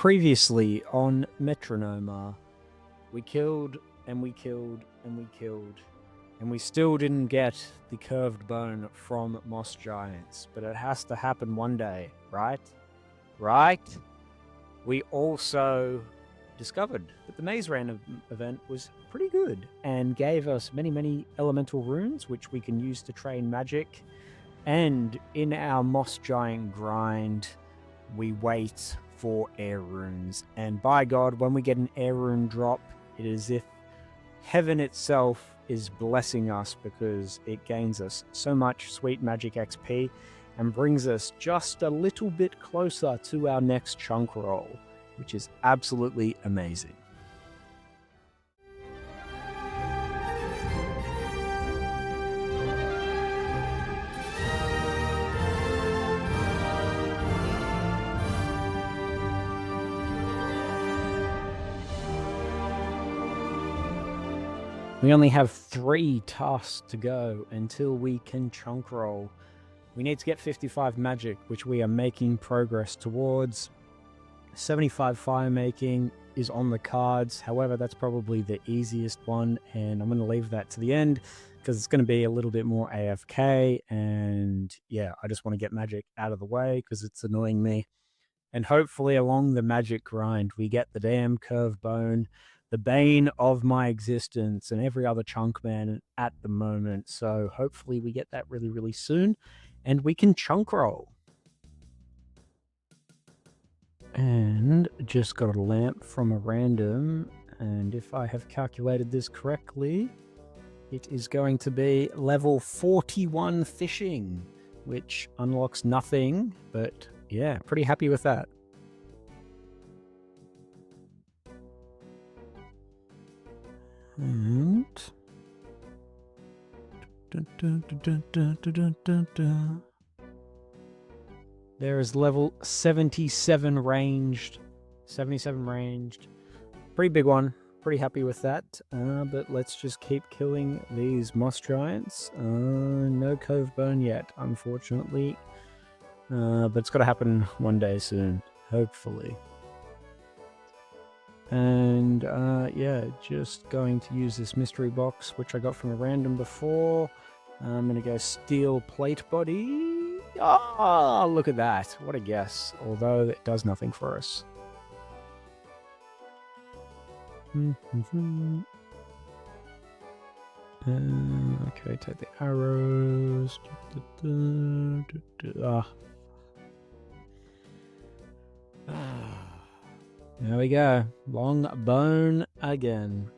Previously on Metronoma, we killed and we killed and we killed, and we still didn't get the curved bone from Moss Giants, but it has to happen one day, right? Right? We also discovered that the Maze Random event was pretty good and gave us many elemental runes, which we can use to train magic. And in our Moss Giant grind, we wait for air runes. And by God, when we get an air rune drop, it is as if heaven itself is blessing us because it gains us so much sweet magic XP and brings us just a little bit closer to our next chunk roll, which is absolutely amazing. We only have 3 tasks to go until we can chunk roll. We need to get 55 magic, which we are making progress towards. 75 fire making is on the cards. However, that's probably the easiest one, and I'm going to leave that to the end because it's going to be a little bit more AFK. And yeah, I just want to get magic out of the way because it's annoying me. And hopefully along the magic grind, we get the damn curved bone, the bane of my existence and every other chunk man at the moment. So hopefully we get that really soon and we can chunk roll. And just got a lamp from a random, and if I have calculated this correctly, it is going to be level 41 fishing, which unlocks nothing, but yeah, pretty happy with that. And there is level 77 ranged. 77 ranged. Pretty big one. Pretty happy with that. But let's just keep killing these Moss Giants. No Cove Bone yet, unfortunately. But it's got to happen one day soon, hopefully. And yeah, just going to use this mystery box, which I got from a random before. I'm going to go steel plate body. Oh, look at that. What a guess. Although it does nothing for us. Okay, take the arrows. There we go. Long bone again.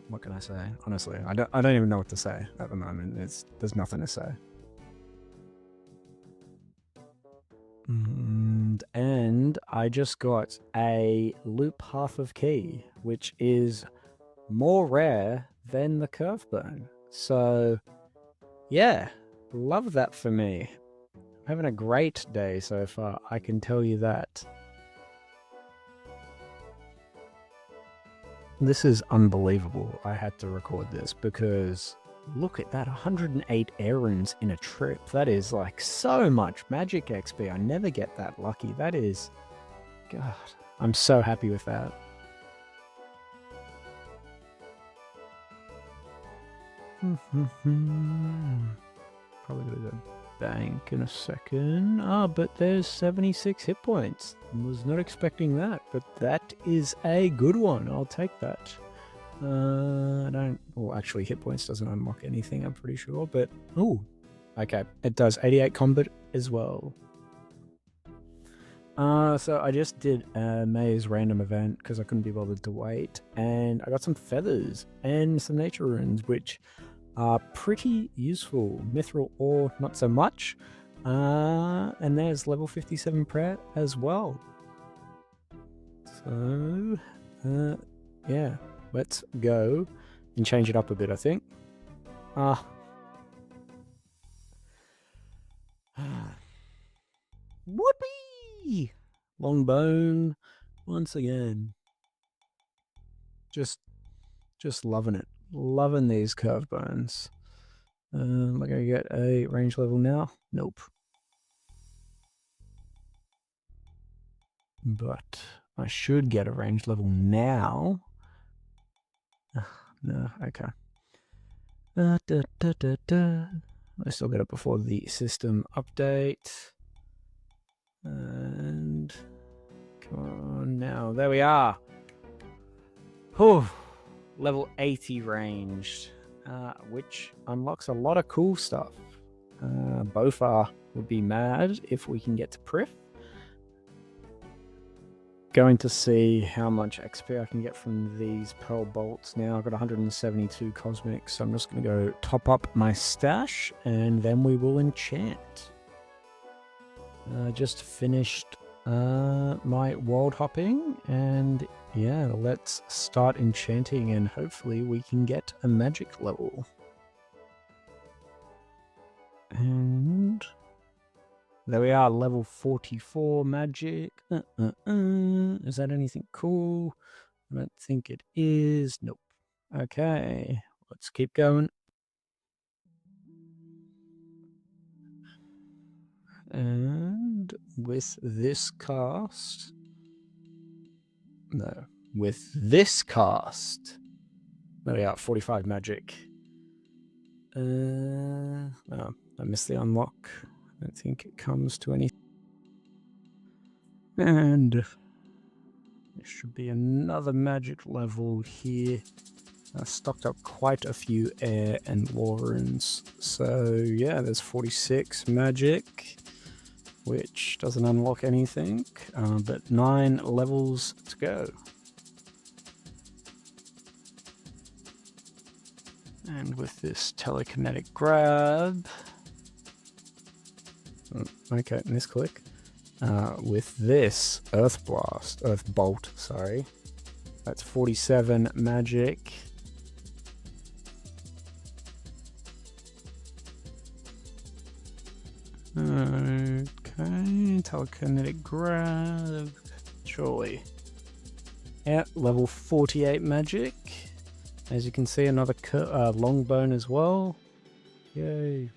What can I say? Honestly, I don't even know what to say at the moment. There's nothing to say. And I just got a loop half of key, which is more rare than the curve bone. So yeah, love that for me. I'm having a great day so far, I can tell you that. This is unbelievable. I had to record this because look at that, 108 air runes in a trip. That is like so much magic XP. I never get that lucky. That is, God, I'm so happy with that. Probably gonna go bank in a second. But there's 76 hit points. Was not expecting that, but that is a good one. I'll take that. I don't. Well, actually, hit points doesn't unlock anything, I'm pretty sure. But oh, okay, it does 88 combat as well. So I just did a Maze Random event because I couldn't be bothered to wait, and I got some feathers and some nature runes, which are pretty useful. Mithril ore, not so much. And there's level 57 prayer as well. So, yeah, let's go and change it up a bit, I think. Whoopee! Long bone once again. Just loving it. Loving these curved bones. Am I going to get a range level now? Nope. But I should get a range level now. No, okay. I still get it before the system update. And come on now, there we are. Whew. Level 80 ranged, which unlocks a lot of cool stuff. Bofar would be mad if we can get to Prif. Going to see how much XP I can get from these Pearl Bolts now. I've got 172 Cosmic, so I'm just going to go top up my stash, and then we will enchant. Just finished my world hopping, and yeah, let's start enchanting, and hopefully we can get a magic level. And there we are, level 44 magic. Is that anything cool? I don't think it is. Nope. Okay, let's keep going. And with this cast... No, with this cast... There we are, 45 magic. Oh, I missed the unlock. I don't think it comes to anything. And there should be another magic level here. I stocked up quite a few air and lore runes. So yeah, there's 46 magic, which doesn't unlock anything, but 9 levels to go. And with this telekinetic grab... Okay, misclick. With this Earth Bolt, sorry. That's 47 magic. Okay, telekinetic grab. Surely. Yeah, level 48 magic. As you can see, another long bone as well. Yay.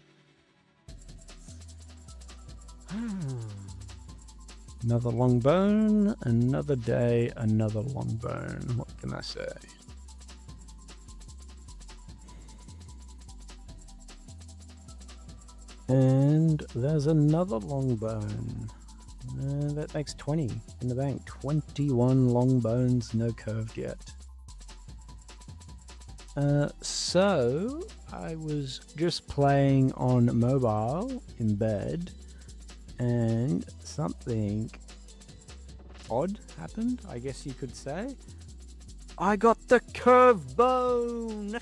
Another long bone, another day, another long bone. What can I say? And there's another long bone. That makes 20 in the bank. 21 long bones, no curved yet. So I was just playing on mobile in bed, and something odd happened, I guess you could say. I got the curved bone!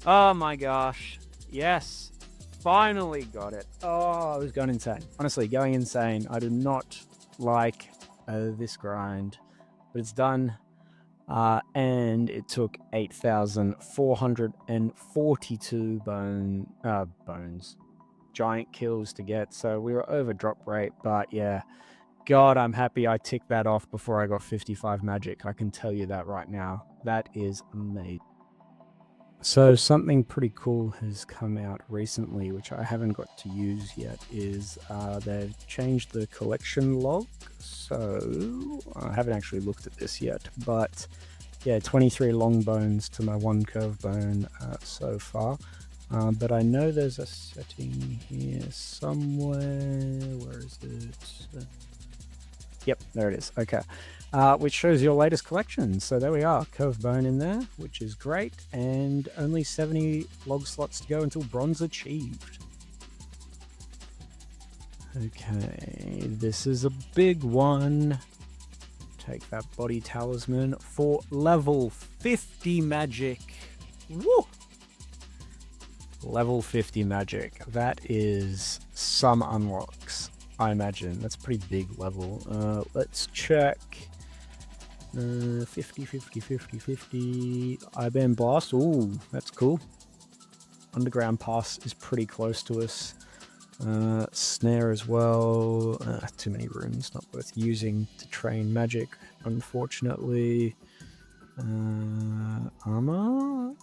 Oh my gosh. Yes. Finally got it. Oh, I was going insane. Honestly, going insane. I do not like this grind, but it's done. And it took 8,442 bones. Giant kills to get, so we were over drop rate, but yeah, God, I'm happy I ticked that off before I got 55 magic. I can tell you that right now. That is amazing. So something pretty cool has come out recently, which I haven't got to use yet, is they've changed the collection log. So I haven't actually looked at this yet, but yeah, 23 long bones to my 1 curve bone so far. But I know there's a setting here somewhere. Where is it? Yep, there it is. Okay. Which shows your latest collection. So there we are, curved bone in there, which is great, and only 70 log slots to go until bronze achieved. Okay, this is a big one. Take that body talisman for level 50 magic. Woo! Level 50 magic. That is some unlocks, I imagine. That's a pretty big level. Let's check. 50, 50, 50, 50. IBAN Blast. Ooh, that's cool. Underground Pass is pretty close to us. Snare as well. Too many runes, not worth using to train magic, unfortunately. Armor.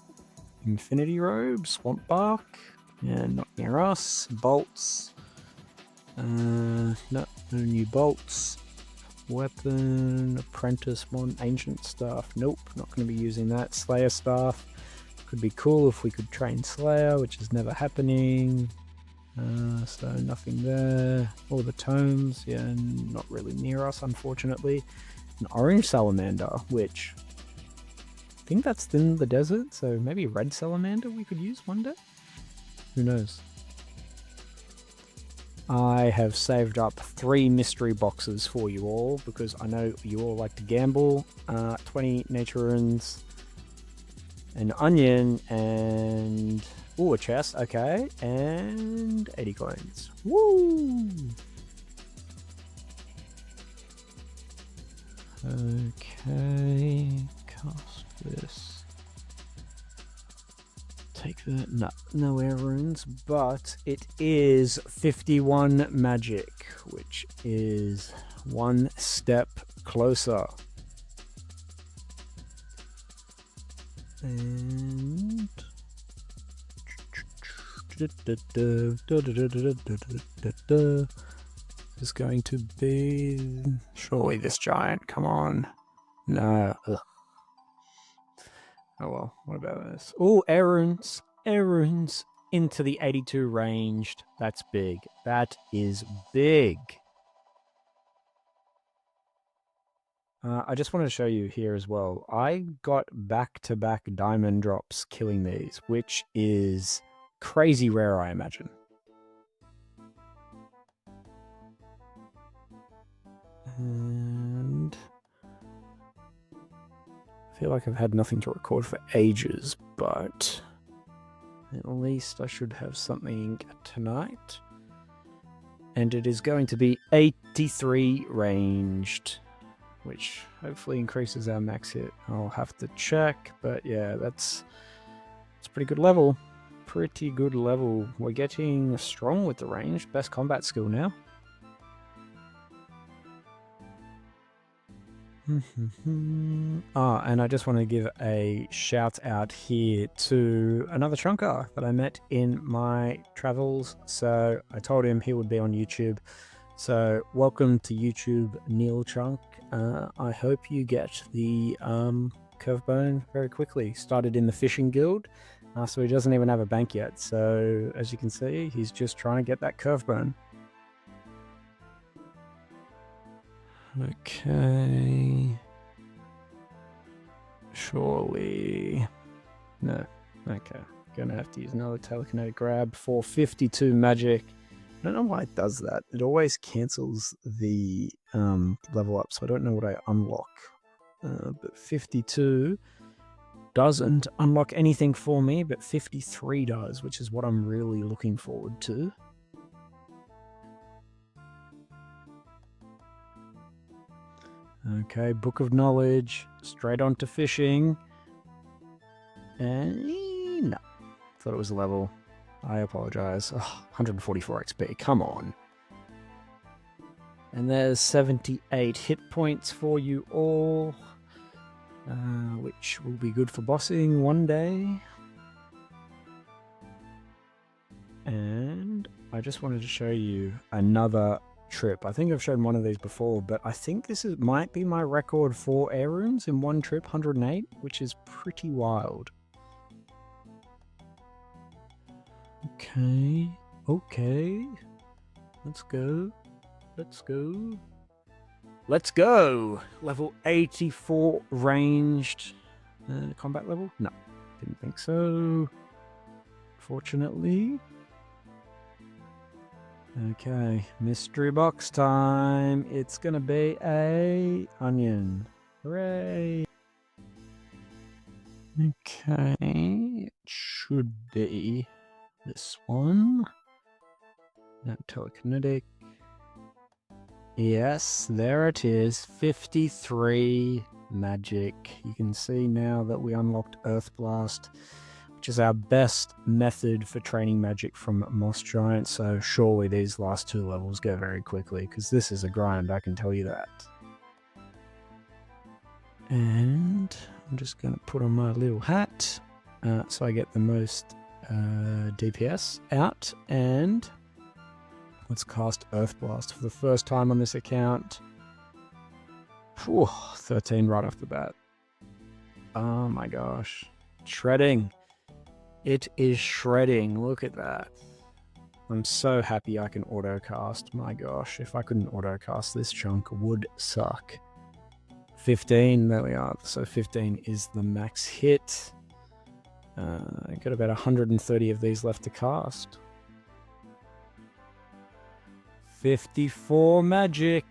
Infinity Robe. Swamp Bark. Yeah, not near us. Bolts. No new bolts. weapon, apprentice, modern, ancient stuff. Nope, not going to be using that. Slayer stuff. Could be cool if we could train Slayer, which is never happening. So nothing there. All the tomes, yeah, not really near us, unfortunately. An orange salamander, which I think that's in the desert, so maybe red salamander we could use one day? Who knows? I have saved up 3 mystery boxes for you all, because I know you all like to gamble. 20 nature runes, an onion, and... ooh, a chest, okay, and 80 coins. Woo! Okay, cast this. Take that. No air runes, but it is 51 magic, which is one step closer. And is going to be surely this giant. Come on. No. Ugh. Oh well, what about this? Oh, air runes. Air runes into the 82 ranged. That's big. That is big. I just want to show you here as well. I got back-to-back diamond drops killing these, which is crazy rare, I imagine. And I feel like I've had nothing to record for ages, but at least I should have something tonight. And it is going to be 83 ranged, which hopefully increases our max hit. I'll have to check, but yeah, that's a pretty good level. Pretty good level. We're getting strong with the range. Best combat skill now. And I just want to give a shout out here to another chunker that I met in my travels. So I told him he would be on YouTube. So welcome to YouTube, Neil Chunk. I hope you get the curve bone very quickly. Started in the fishing guild, so he doesn't even have a bank yet. So as you can see, he's just trying to get that curve bone. Okay. Surely. No. Okay. Gonna have to use another telekinetic grab for 52 magic. I don't know why it does that. It always cancels the level up, so I don't know what I unlock. But 52 doesn't unlock anything for me, but 53 does, which is what I'm really looking forward to. Okay, Book of Knowledge, straight on to fishing. And no, thought it was a level. I apologize. Oh, 144 XP, come on. And there's 78 hit points for you all, which will be good for bossing one day. And I just wanted to show you another trip. I think I've shown one of these before, but I think this might be my record for air runes in one trip, 108, which is pretty wild. Okay, let's go. Level 84 ranged. Combat level? No, didn't think so, fortunately. Okay, mystery box time. It's gonna be a onion. Hooray! Okay, it should be this one. No, telekinetic. Yes, there it is. 53 magic. You can see now that we unlocked Earth Blast, which is our best method for training magic from Moss Giant, so surely these last 2 levels go very quickly, because this is a grind, I can tell you that. And I'm just going to put on my little hat, so I get the most DPS out, and let's cast Earth Blast for the first time on this account. Whew, 13 right off the bat. Oh my gosh. Shredding. It is shredding. Look at that. I'm so happy I can autocast. My gosh, if I couldn't autocast, this chunk would suck. 15, there we are. So 15 is the max hit. I got about 130 of these left to cast. 54 magic.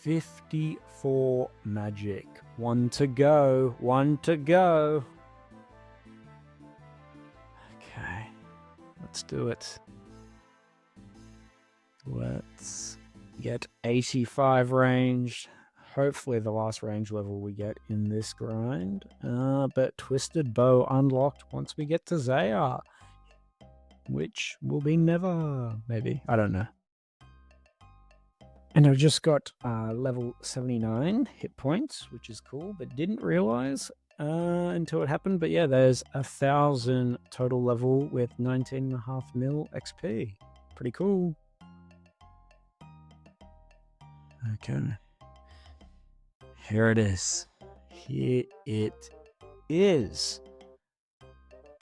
54 magic. One to go. One to go. Okay. Let's do it. Let's get 85 ranged. Hopefully the last range level we get in this grind. But Twisted Bow unlocked once we get to Zaya. Which will be never, maybe. I don't know. And I've just got level 79 hit points, which is cool, but didn't realize until it happened. But yeah, there's 1,000 total level with 19.5 mil XP. Pretty cool. Okay. Here it is. Here it is.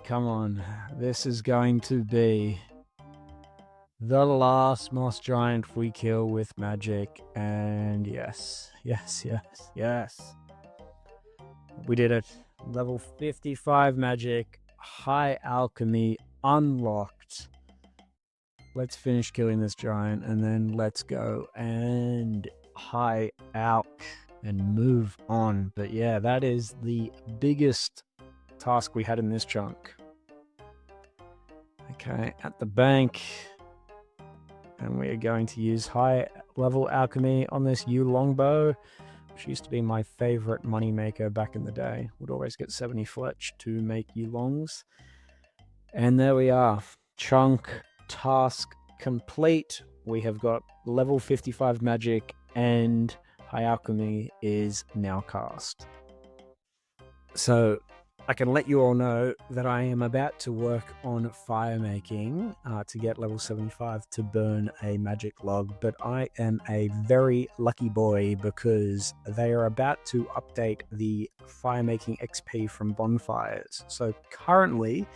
Come on. This is going to be the last Moss Giant we kill with magic. And yes. Yes, yes, yes. We did it. Level 55 magic. High alchemy unlocked. Let's finish killing this giant and then let's go and high alch and move on. But yeah, that is the biggest task we had in this chunk. Okay, at the bank. And we are going to use high level alchemy on this yew longbow, which used to be my favorite money maker back in the day. Would always get 70 fletch to make yew longs. And there we are. Chunk task complete. We have got level 55 magic and high alchemy is now cast. So I can let you all know that I am about to work on fire making to get level 75 to burn a magic log, but I am a very lucky boy because they are about to update the fire making XP from bonfires. So currently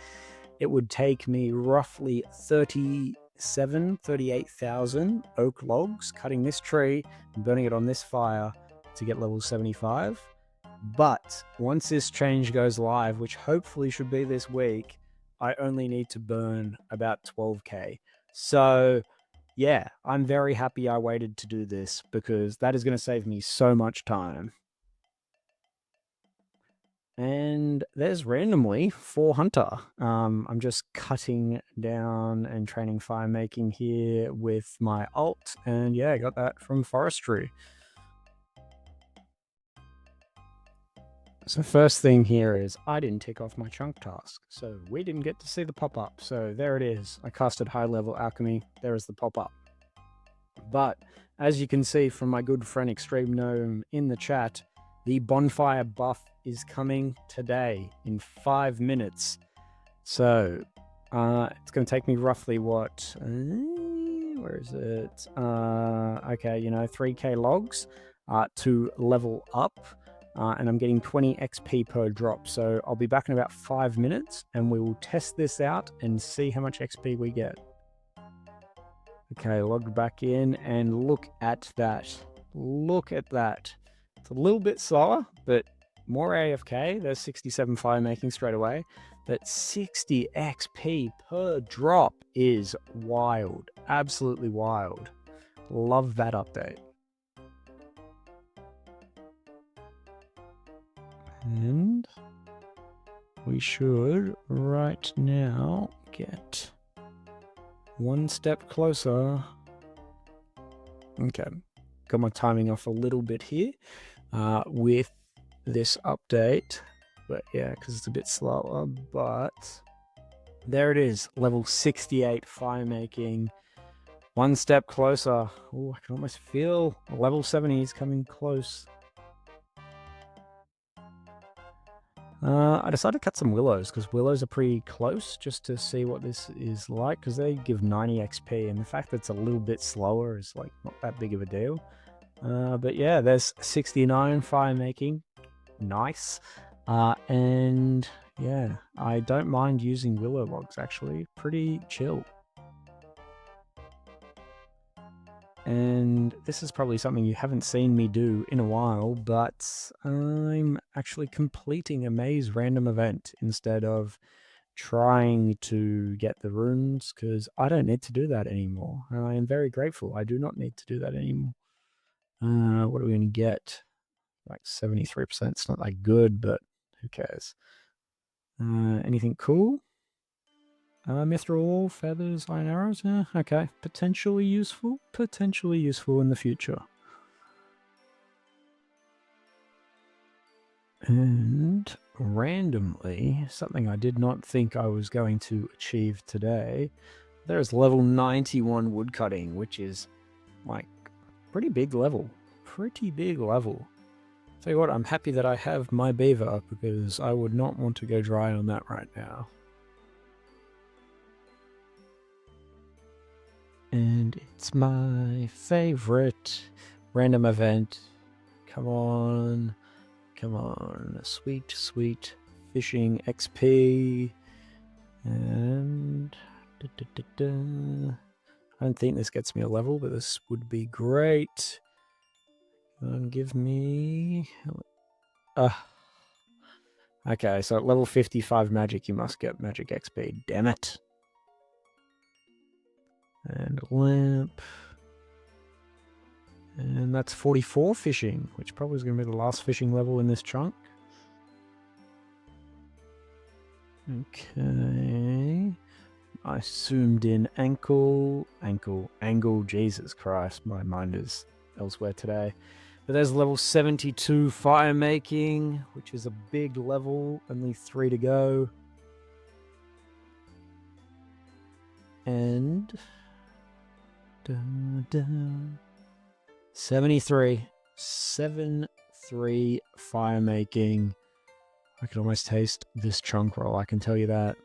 it would take me roughly 38,000 oak logs cutting this tree and burning it on this fire to get level 75. But once this change goes live, which hopefully should be this week, I only need to burn about 12k. So yeah, I'm very happy I waited to do this because that is going to save me so much time. And there's randomly 4 hunter. I'm just cutting down and training fire making here with my alt. And yeah, I got that from forestry. So first thing here is I didn't tick off my chunk task. So we didn't get to see the pop-up. So there it is. I casted high level alchemy. There is the pop-up. But as you can see from my good friend Xtreme Gnome in the chat, the bonfire buff is coming today in 5 minutes. So it's going to take me roughly what? Where is it? Okay, 3k logs to level up. And I'm getting 20 XP per drop. So I'll be back in about 5 minutes and we will test this out and see how much XP we get. Okay, logged back in and look at that. Look at that. It's a little bit slower, but more AFK. There's 67 fire making straight away. But 60 XP per drop is wild. Absolutely wild. Love that update. And we should right now get one step closer. Okay, got my timing off a little bit here with this update, but yeah, because it's a bit slower. But there it is, level 68 fire making. One step closer. Oh, I can almost feel level 70 is coming close. I decided to cut some willows because willows are pretty close just to see what this is like because they give 90 XP and the fact that it's a little bit slower is like not that big of a deal. But yeah, there's 69 fire making. Nice. And yeah, I don't mind using willow logs actually. Pretty chill. And this is probably something you haven't seen me do in a while, but I'm actually completing a maze random event instead of trying to get the runes because I don't need to do that anymore. And I am very grateful. I do not need to do that anymore. What are we going to get? Like 73%. It's not that good, but who cares? Anything cool? Mithril, feathers, iron arrows. Okay. Potentially useful. Potentially useful in the future. And randomly, something I did not think I was going to achieve today, there's level 91 woodcutting, which is like pretty big level. Pretty big level. Tell you what, I'm happy that I have my beaver because I would not want to go dry on that right now. And it's my favorite random event. Come on. Come on. Sweet, sweet fishing XP. And I don't think this gets me a level, but this would be great. Give me okay, so at level 55 magic you must get magic XP. Damn it. And lamp. And that's 44 fishing, which probably is going to be the last fishing level in this chunk. Okay. I zoomed in angle. Jesus Christ, my mind is elsewhere today. But there's level 72 fire making, which is a big level, only 3 to go. And 73 fire making. I can almost taste this chunk roll, I can tell you that.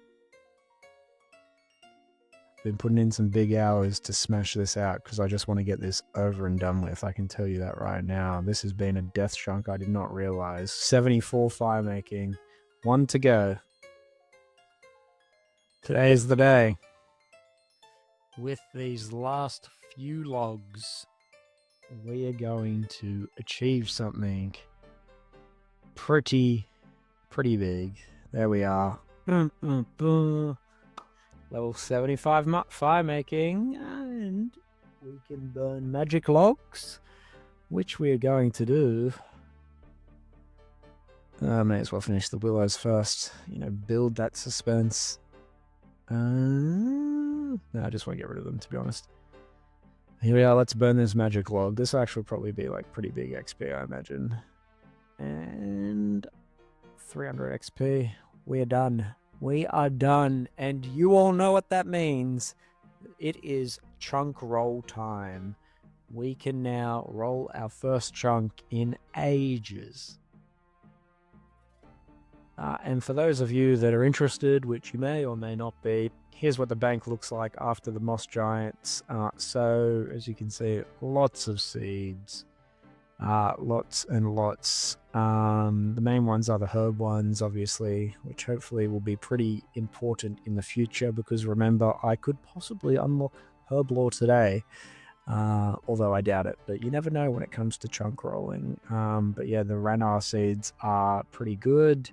Been putting in some big hours to smash this out because I just want to get this over and done with. I can tell you that right now. This has been a death chunk I did not realize. 74 fire making. 1 to go. Today is the day. With these last few logs, we are going to achieve something pretty big. There we are. Level 75 fire making, and we can burn magic logs, which we are going to do. May as well finish the willows first, build that suspense. No, I just want to get rid of them, to be honest. Here we are, let's burn this magic log. This will actually probably be like pretty big XP, I imagine. And 300 XP. We are done. We are done. And you all know what that means. It is chunk roll time. We can now roll our first chunk in ages. And for those of you that are interested, which you may or may not be, here's what the bank looks like after the moss giants. So, as you can see, lots of seeds. Lots and lots. The main ones are the herb ones, obviously, which hopefully will be pretty important in the future because remember, I could possibly unlock herb lore today, although I doubt it, but you never know when it comes to chunk rolling. But yeah, the Ranar seeds are pretty good.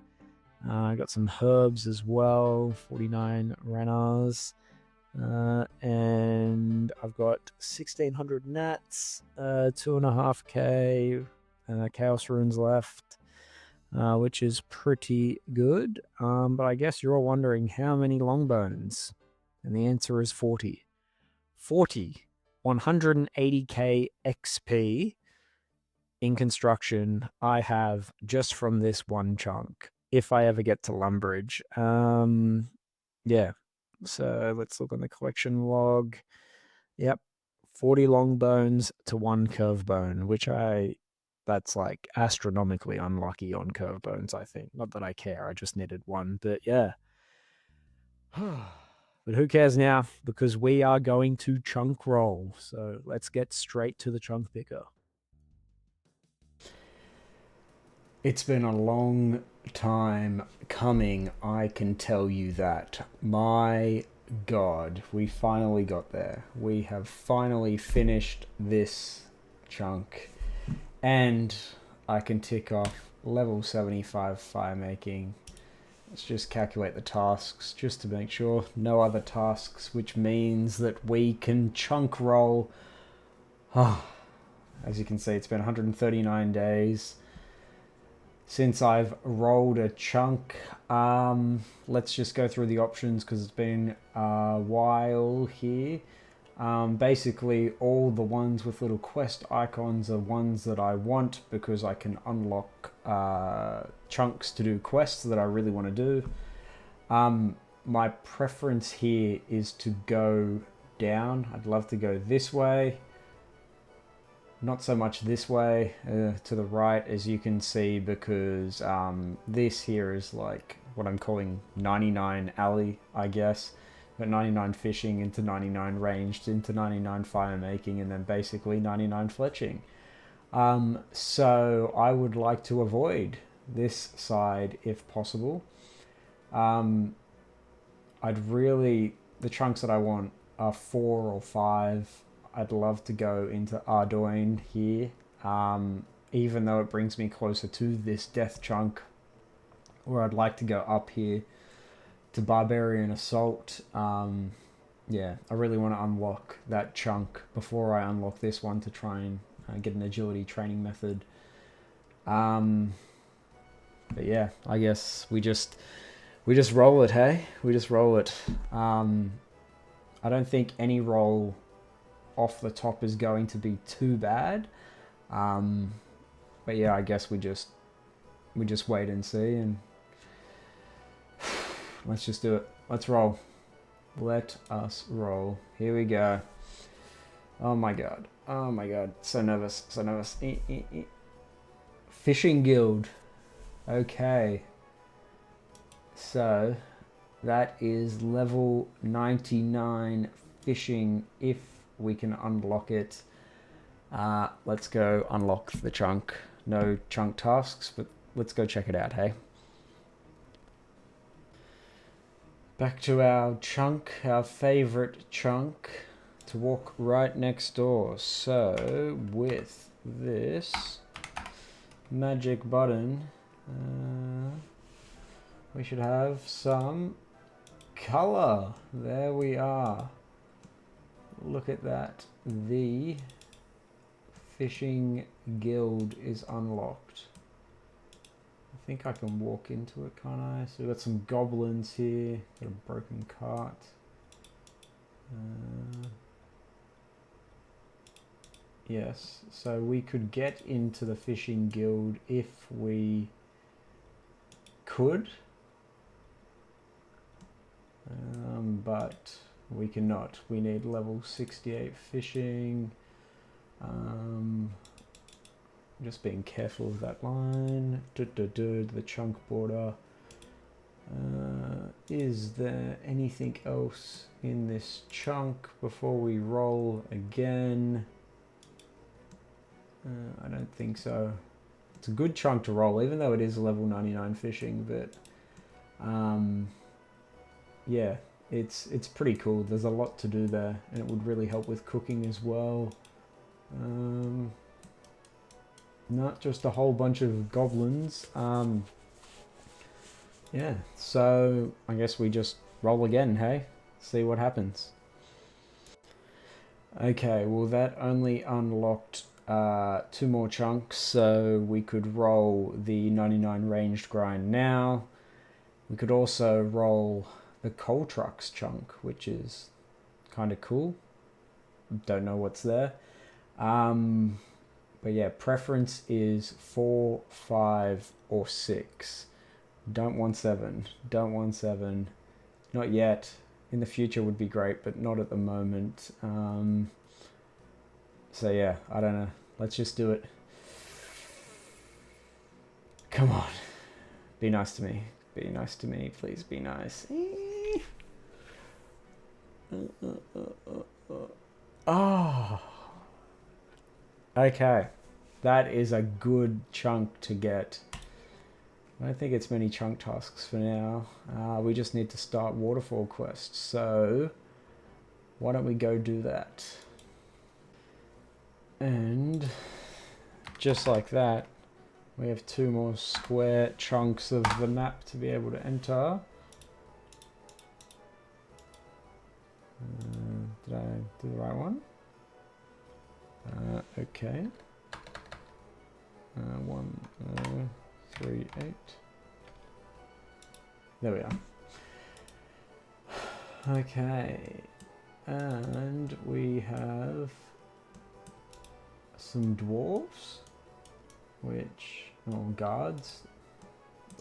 I got some herbs as well, 49 Ranars. And I've got 1600 nats, 2.5k chaos runes left, which is pretty good. But I guess you're all wondering how many longbones, and the answer is 40. 180k XP in construction I have just from this one chunk. If I ever get to Lumbridge, yeah. So let's look on the collection log. Yep. 40 long bones to 1 curve bone, that's like astronomically unlucky on curve bones, I think. Not that I care, I just needed 1, but yeah. But who cares now? Because we are going to chunk roll. So let's get straight to the chunk picker. It's been a long time coming, I can tell you that. My God, we finally got there. We have finally finished this chunk, and I can tick off level 75 fire making. Let's just calculate the tasks just to make sure no other tasks, which means that we can chunk roll. As you can see, it's been 139 days since I've rolled a chunk. Let's just go through the options because it's been a while here. Basically, all the ones with little quest icons are ones that I want because I can unlock chunks to do quests that I really want to do. My preference here is to go down. I'd love to go this way. Not so much this way to the right, as you can see, because this here is like what I'm calling 99 alley, I guess. But 99 fishing into 99 ranged into 99 fire making, and then basically 99 fletching. So I would like to avoid this side if possible. The chunks that I want are 4 or 5. I'd love to go into Ardoin here, even though it brings me closer to this death chunk, or I'd like to go up here to Barbarian Assault. Yeah, I really want to unlock that chunk before I unlock this one to try and get an agility training method. But yeah, I guess we just roll it, hey? We just roll it. I don't think any roll off the top is going to be too bad. But yeah, I guess we just wait and see, and let's just do it. Let's roll. Let us roll. Here we go. Oh my god. Oh my god. So nervous. So nervous. Fishing Guild. Okay. So that is level 99 fishing if we can unlock it. Let's go unlock the chunk. No chunk tasks, but let's go check it out, hey? Back to our chunk, our favorite chunk, to walk right next door. So with this magic button, we should have some color. There we are. Look at that. The Fishing Guild is unlocked. I think I can walk into it, can't I? So we've got some goblins here. Got a broken cart. Yes, so we could get into the Fishing Guild if we could. But we cannot. We need level 68 fishing. Just being careful of that line. The chunk border. Is there anything else in this chunk before we roll again? I don't think so. It's a good chunk to roll, even though it is level 99 fishing, but yeah, it's pretty cool. There's a lot to do there, and it would really help with cooking as well. Not just a whole bunch of goblins. Yeah, so I guess we just roll again, hey? See what happens. Okay, well that only unlocked 2 more chunks, so we could roll the 99 ranged grind now. We could also roll the coal trucks chunk, which is kind of cool. Don't know what's there. But yeah, preference is 4, 5, or 6. Don't want 7. Don't want 7. Not yet. In the future would be great, but not at the moment. So yeah, I don't know. Let's just do it. Come on. Be nice to me. Be nice to me. Please be nice. Oh. Okay. That is a good chunk to get. I don't think it's many chunk tasks for now. We just need to start waterfall quest. So why don't we go do that? And just like that, we have 2 more square chunks of the map to be able to enter. Did I do the right one? Okay. 1, 3, 8. There we are. Okay. And we have some dwarves, guards.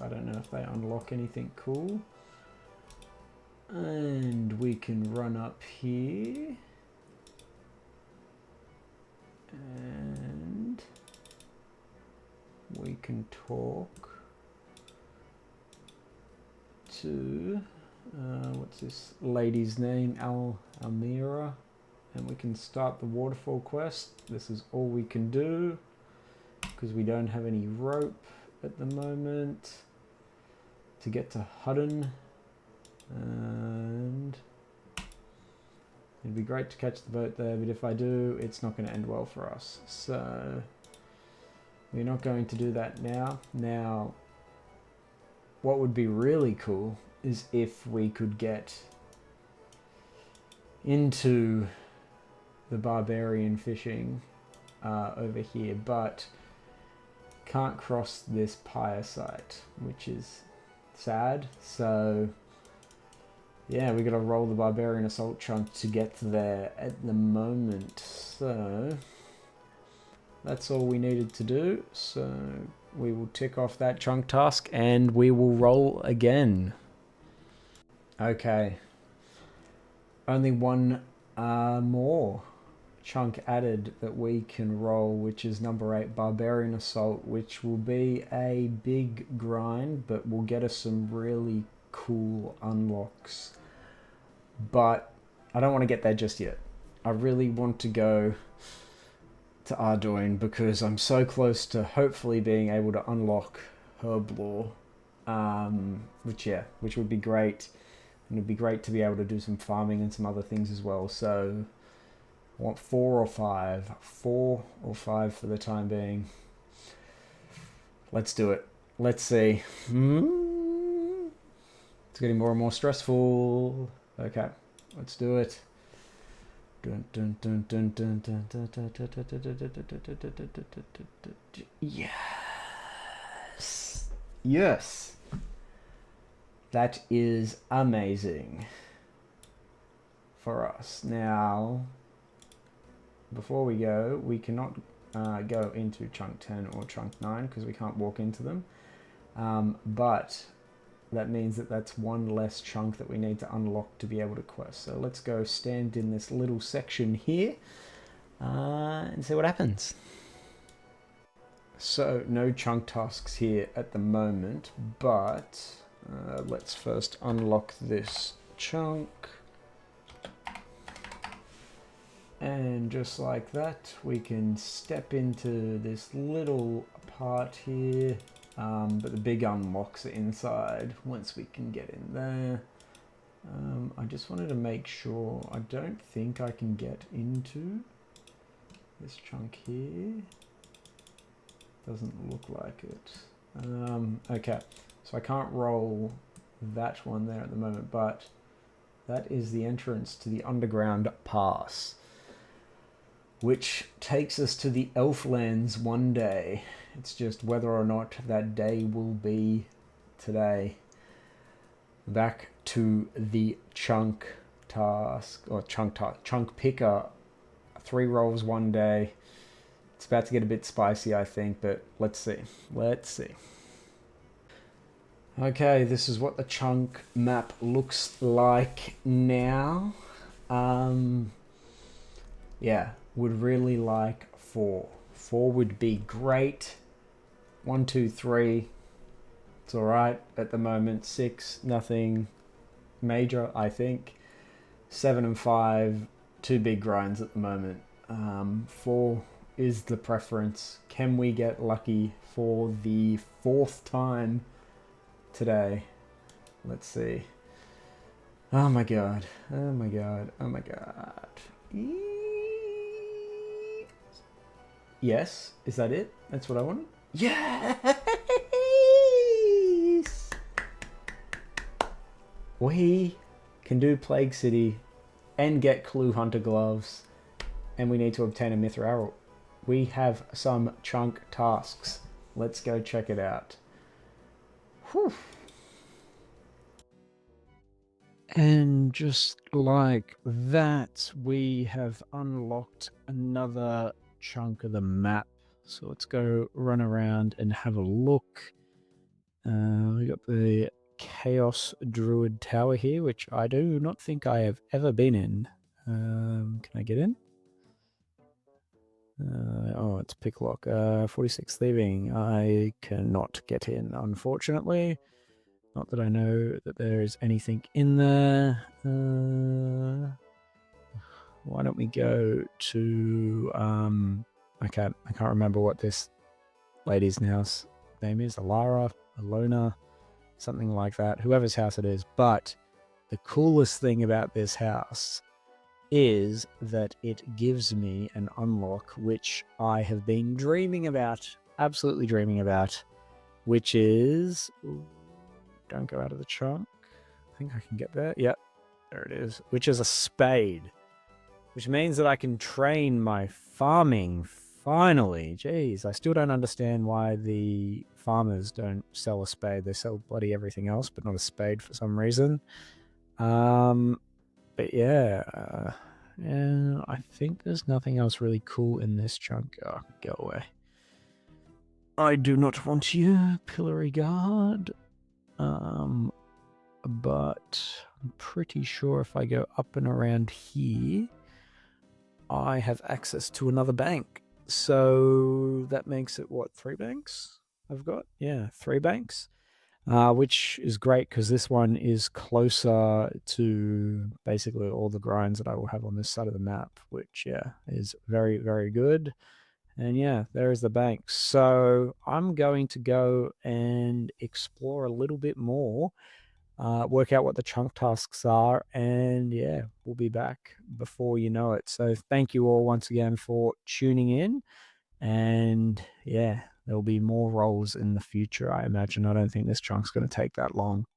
I don't know if they unlock anything cool. And we can run up here. And we can talk to, what's this lady's name? Almira. And we can start the waterfall quest. This is all we can do because we don't have any rope at the moment to get to Hutton. And it'd be great to catch the boat there, but if I do, it's not going to end well for us. So we're not going to do that now. Now, what would be really cool is if we could get into the barbarian fishing over here, but can't cross this pyre site, which is sad. So yeah, we gotta roll the barbarian assault chunk to get there at the moment. So that's all we needed to do. So we will tick off that chunk task and we will roll again. Okay. Only one more chunk added that we can roll, which is number 8, Barbarian Assault, which will be a big grind, but will get us some really cool unlocks. But I don't want to get there just yet. I really want to go to Ardoin because I'm so close to hopefully being able to unlock Herblore, which would be great. And it'd be great to be able to do some farming and some other things as well. So I want 4 or 5. 4 or 5 for the time being. Let's do it. Let's see. It's getting more and more stressful. Okay, let's do it. Yes. Yes. That is amazing for us. Now, before we go, we cannot go into chunk 10 or chunk 9 because we can't walk into them. But that means that that's one less chunk that we need to unlock to be able to quest. So let's go stand in this little section here and see what happens. So no chunk tasks here at the moment, but let's first unlock this chunk. And just like that, we can step into this little part here. But the big unlocks are inside once we can get in there. I just wanted to make sure. I don't think I can get into this chunk here. Doesn't look like it. Okay, so I can't roll that one there at the moment, but that is the entrance to the underground pass, which takes us to the Elflands one day. It's just whether or not that day will be today. Back to the chunk task, or chunk picker. 3 rolls one day. It's about to get a bit spicy, I think, but let's see. Let's see. Okay, this is what the chunk map looks like now. Yeah, would really like 4. 4 would be great. 1, 2, 3. It's alright at the moment. 6, nothing major, I think. 7 and 5, 2 big grinds at the moment. 4 is the preference. Can we get lucky for the 4th time today. Let's see. Oh my god. Oh my god. Oh my god. Yes. Is that it? That's what I wanted? Yes! We can do Plague City and get Clue Hunter gloves, and we need to obtain a Mithril. We have some chunk tasks. Let's go check it out. Whew. And just like that, we have unlocked another chunk of the map. So let's go run around and have a look. We got the Chaos Druid Tower here, which I do not think I have ever been in. Can I get in? Oh, it's picklock. 46 thieving. I cannot get in, unfortunately. Not that I know that there is anything in there. Why don't we go to I can't remember what this lady's house name is. Alara, Alona, something like that. Whoever's house it is. But the coolest thing about this house is that it gives me an unlock which I have been dreaming about, absolutely dreaming about, which is... Don't go out of the chunk. I think I can get there. Yep, there it is. Which is a spade. Which means that I can train my farming, finally. Jeez, I still don't understand why the farmers don't sell a spade. They sell bloody everything else, but not a spade for some reason. But yeah, and I think there's nothing else really cool in this chunk. Oh, go away. I do not want you, Pillory Guard. But I'm pretty sure if I go up and around here, I have access to another bank. So that makes it, what, 3 banks I've got? Yeah, 3 banks. Which is great because this one is closer to basically all the grinds that I will have on this side of the map, which, yeah, is very, very good. And yeah, there is the bank. So I'm going to go and explore a little bit more, work out what the chunk tasks are, and yeah, we'll be back before you know it. So thank you all once again for tuning in. And yeah, there'll be more roles in the future, I imagine. I don't think this chunk's going to take that long.